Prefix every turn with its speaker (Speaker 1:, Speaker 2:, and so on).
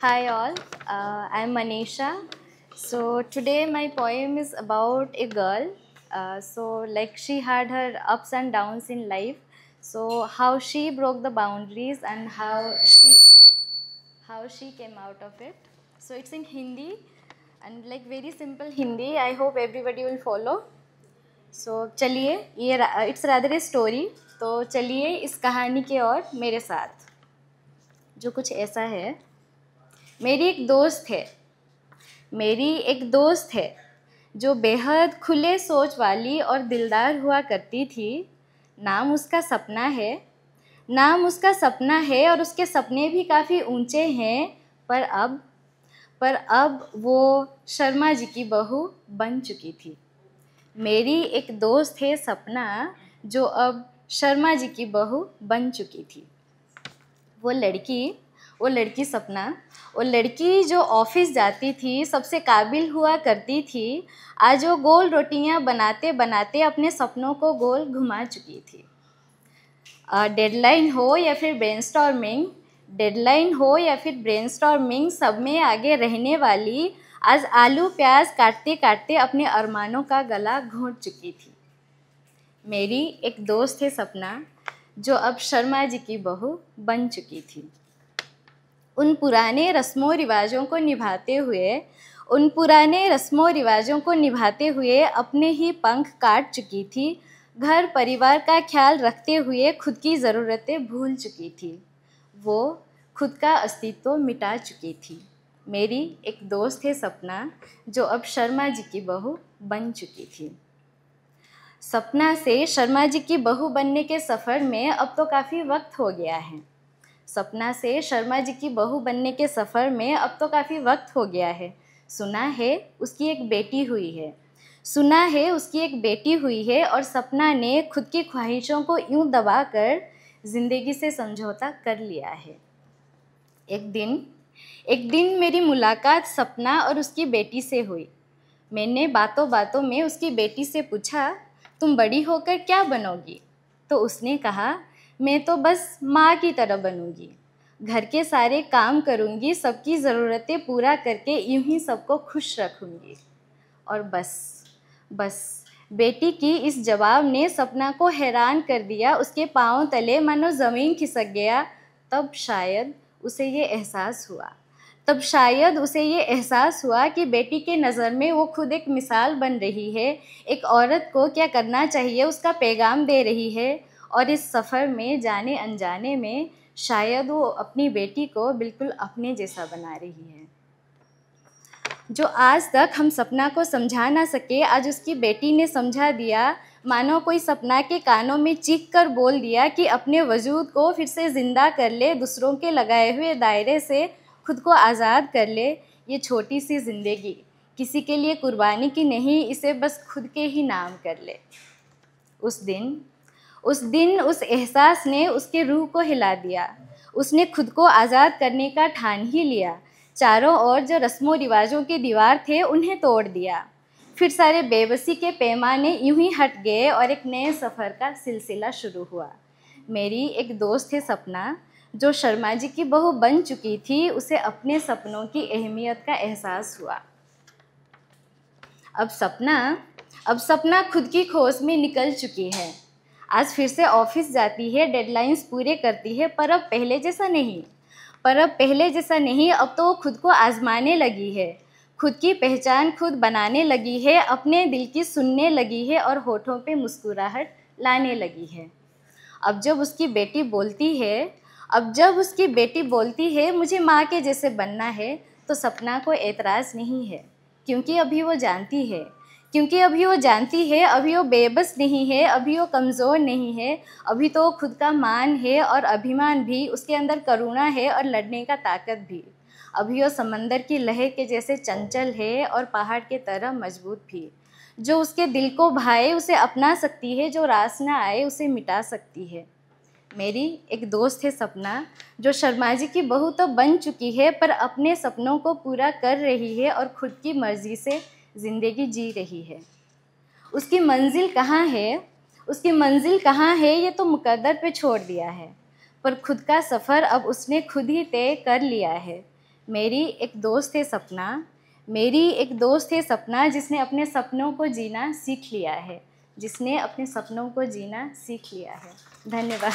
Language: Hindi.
Speaker 1: Hi all, I'm Manisha. So today my poem is about a girl. She had her ups and downs in life. So how she broke the boundaries and how she came out of it. So it's in Hindi and like very simple Hindi. I hope everybody will follow. So चलिए it's rather a story. तो चलिए इस कहानी के और मेरे साथ जो कुछ ऐसा है। मेरी एक दोस्त है मेरी एक दोस्त है जो बेहद खुले सोच वाली और दिलदार हुआ करती थी। नाम उसका सपना है नाम उसका सपना है और उसके सपने भी काफ़ी ऊंचे हैं। पर अब वो शर्मा जी की बहू बन चुकी थी। मेरी एक दोस्त है सपना जो अब शर्मा जी की बहू बन चुकी थी। वो लड़की सपना, वो लड़की जो ऑफिस जाती थी, सबसे काबिल हुआ करती थी, आज वो गोल रोटियां बनाते बनाते अपने सपनों को गोल घुमा चुकी थी। डेडलाइन हो या फिर ब्रेनस्टॉर्मिंग सब में आगे रहने वाली आज आलू प्याज काटते काटते अपने अरमानों का गला घोंट चुकी थी। मेरी एक दोस्त है सपना जो अब शर्मा जी की बहू बन चुकी थी। उन पुराने रस्मों रिवाजों को निभाते हुए अपने ही पंख काट चुकी थी। घर परिवार का ख्याल रखते हुए खुद की ज़रूरतें भूल चुकी थी। वो खुद का अस्तित्व मिटा चुकी थी। मेरी एक दोस्त है सपना जो अब शर्मा जी की बहू बन चुकी थी। सपना से शर्मा जी की बहू बनने के सफ़र में अब तो काफ़ी वक्त हो गया है। सपना से शर्मा जी की बहू बनने के सफ़र में अब तो काफ़ी वक्त हो गया है। सुना है उसकी एक बेटी हुई है और सपना ने खुद की ख्वाहिशों को यूं दबाकर ज़िंदगी से समझौता कर लिया है। एक दिन मेरी मुलाकात सपना और उसकी बेटी से हुई। मैंने बातों बातों में उसकी बेटी से पूछा, तुम बड़ी होकर क्या बनोगी? तो उसने कहा, मैं तो बस माँ की तरह बनूंगी, घर के सारे काम करूंगी, सबकी ज़रूरतें पूरा करके यूं ही सबको खुश रखूंगी। और बस बेटी की इस जवाब ने सपना को हैरान कर दिया। उसके पाँव तले मानो ज़मीन खिसक गया। तब शायद उसे ये एहसास हुआ कि बेटी के नज़र में वो खुद एक मिसाल बन रही है, एक औरत को क्या करना चाहिए उसका पैगाम दे रही है। और इस सफ़र में जाने अनजाने में शायद वो अपनी बेटी को बिल्कुल अपने जैसा बना रही है। जो आज तक हम सपना को समझा ना सके, आज उसकी बेटी ने समझा दिया। मानो कोई सपना के कानों में चीख कर बोल दिया कि अपने वजूद को फिर से ज़िंदा कर ले, दूसरों के लगाए हुए दायरे से खुद को आज़ाद कर ले। ये छोटी सी ज़िंदगी किसी के लिए कुर्बानी की नहीं, इसे बस खुद के ही नाम कर ले। उस दिन उस एहसास ने उसके रूह को हिला दिया। उसने खुद को आज़ाद करने का ठान ही लिया। चारों ओर जो रस्मों रिवाजों के दीवार थे उन्हें तोड़ दिया। फिर सारे बेबसी के पैमाने यूं ही हट गए और एक नए सफ़र का सिलसिला शुरू हुआ। मेरी एक दोस्त है सपना जो शर्मा जी की बहू बन चुकी थी। उसे अपने सपनों की अहमियत का एहसास हुआ। अब सपना खुद की खोज में निकल चुकी है। आज फिर से ऑफिस जाती है, डेडलाइंस पूरे करती है, पर अब पहले जैसा नहीं। अब तो वो खुद को आजमाने लगी है, खुद की पहचान खुद बनाने लगी है, अपने दिल की सुनने लगी है और होठों पे मुस्कुराहट लाने लगी है। अब जब उसकी बेटी बोलती है मुझे माँ के जैसे बनना है, तो सपना को एतराज़ नहीं है, क्योंकि अभी वो जानती है, अभी वो बेबस नहीं है, अभी वो कमज़ोर नहीं है। अभी तो खुद का मान है और अभिमान भी, उसके अंदर करुणा है और लड़ने का ताकत भी। अभी वो समंदर की लहर के जैसे चंचल है और पहाड़ के तरह मजबूत भी। जो उसके दिल को भाए उसे अपना सकती है, जो रास ना आए उसे मिटा सकती है। मेरी एक दोस्त है सपना जो शर्मा जी की बहू तो बन चुकी है, पर अपने सपनों को पूरा कर रही है और खुद की मर्ज़ी से ज़िंदगी जी रही है। उसकी मंजिल कहाँ है ये तो मुकद्दर पे छोड़ दिया है, पर खुद का सफ़र अब उसने खुद ही तय कर लिया है। मेरी एक दोस्त है सपना, मेरी एक दोस्त है सपना, जिसने अपने सपनों को जीना सीख लिया है, जिसने अपने सपनों को जीना सीख लिया है। धन्यवाद।